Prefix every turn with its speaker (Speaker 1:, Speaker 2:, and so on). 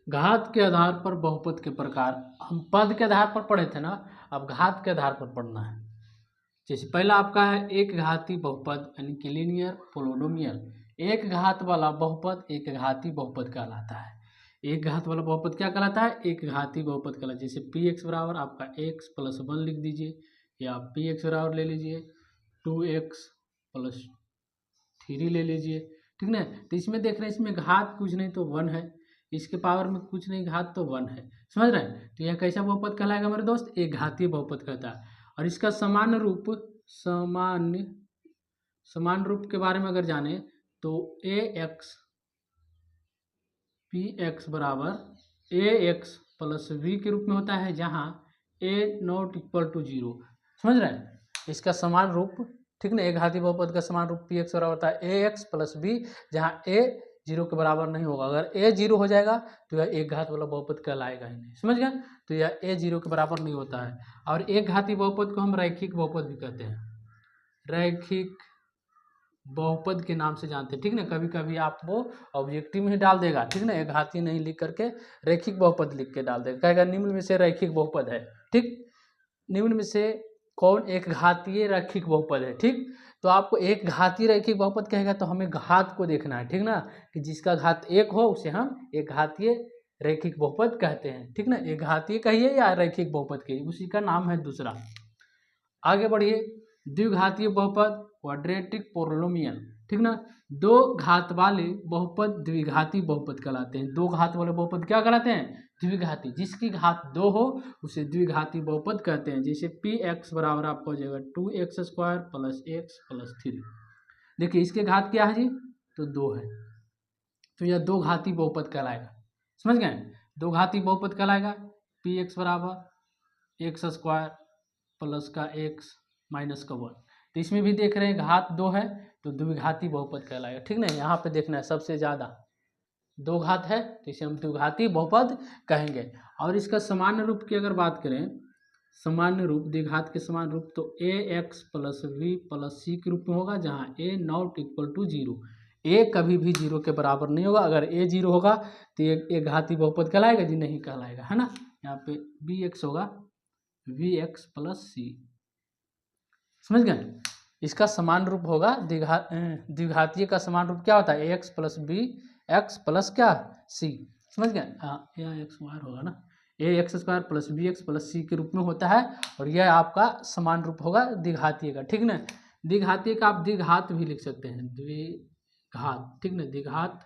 Speaker 1: घात के आधार पर बहुपद के प्रकार। हम पद के आधार पर पढ़े थे ना, अब घात के आधार पर पढ़ना है। जैसे पहला आपका है एक घाती बहुपद यानी कि लीनियर पोलिनोमियल। एक घात वाला बहुपद एक घाती बहुपद कहलाता है। एक घात वाला बहुपद क्या कहलाता है? एक घाती बहुपद कहलाता है। जैसे पी एक्स बराबर आपका एक्स प्लस 1 लिख दीजिए, या पी एक्स बराबर ले लीजिए 2x प्लस 3 ले लीजिए, ठीक ना। तो इसमें देख रहे हैं, इसमें घात कुछ नहीं तो 1 है, इसके पावर में कुछ नहीं, घात तो 1 है, समझ रहे हैं। तो यह कैसा बहुपद कहलाएगा मेरे दोस्त? एक घातीय बहुपद कहता है। और इसका सामान्य रूप के बारे में अगर जाने तो ए एक्स पी एक्स बराबर ए एक्स प्लस वी के रूप में होता है, जहाँ ए नॉट इक्वल टू 0, समझ रहे हैं। इसका समान रूप, ठीक ना, एक घाती बहुपद का समान रूप पी एक्स बराबर होता है ए एक्स प्लस बी, जहाँ ए 0 के बराबर नहीं होगा। अगर ए 0 हो जाएगा तो यह एक घात वाला बहुपद कहलाएगा ही नहीं, समझ गए। तो यह ए 0 के बराबर नहीं होता है। और एक घाती बहुपद को हम रैखिक बहुपद भी कहते हैं, रैखिक बहुपद के नाम से जानते हैं, ठीक ना। कभी कभी आप वो ऑब्जेक्टिव में ही डाल देगा, ठीक ना, एक घाती नहीं लिख करके रैखिक बहुपद लिख के डाल देगा, कहेगा निम्न में से रैखिक बहुपद है, ठीक। निम्न में से कौन एक घातीय रैखिक बहुपद है, ठीक। तो आपको एक घातीय रैखिक बहुपद कहेगा तो हमें घात को देखना है, ठीक ना, कि जिसका घात 1 हो उसे हम एक घातीय रैखिक बहुपद कहते हैं, ठीक ना। एक घातीय कहिए या रैखिक बहुपद कहिए, उसी का नाम है दूसरा। आगे बढ़िए, द्विघातीय बहुपद क्वाड्रेटिक पोलिनोमियल, ठीक ना। दो घात वाले बहुपद द्विघाती बहुपद कहलाते हैं। दो घात वाले बहुपद क्या कहलाते हैं? द्विघाती। जिसकी घात 2 हो उसे द्विघाती बहुपद कहते हैं। जैसे पी एक्स बराबर आपको हो जाएगा 2x² प्लस एक्स प्लस 3। देखिए इसके घात क्या है जी? तो 2 है, तो यह दो घाती बहुपद कहलाएगा, समझ गए। दो घाती बहुपद कहलाएगा। पी एक्स बराबर x² प्लस का x माइनस का 1। तो इसमें भी देख रहे हैं घात 2 है तो द्विघाती बहुपद कहलाएगा, ठीक ना। यहाँ पे देखना है सबसे ज़्यादा 2 घात है तो इसे हम द्विघाती बहुपद कहेंगे। और इसका सामान्य रूप की अगर बात करें, सामान्य रूप द्विघात के समान रूप तो ए x plus we plus c के रूप में होगा, जहाँ ए नॉट इक्वल टू 0। ए कभी भी 0 के बराबर नहीं होगा। अगर ए 0 होगा तो एक घाती बहुपद कहलाएगा जी? नहीं कहलाएगा, है ना। यहाँ पे बी एक्स होगा वी एक्स प्लस सी, समझ गए। इसका समान रूप होगा द्विघातीय का समान रूप क्या होता है? ए x plus b x plus क्या सी, समझ गए। हाँ, यह एक्स स्क्वायर होगा ना, a x square plus b x plus c के रूप में होता है। और यह आपका समान रूप होगा द्विघातीय का, ठीक ना। द्विघातीय का आप द्विघात भी लिख सकते हैं, द्विघात, ठीक ना, द्विघात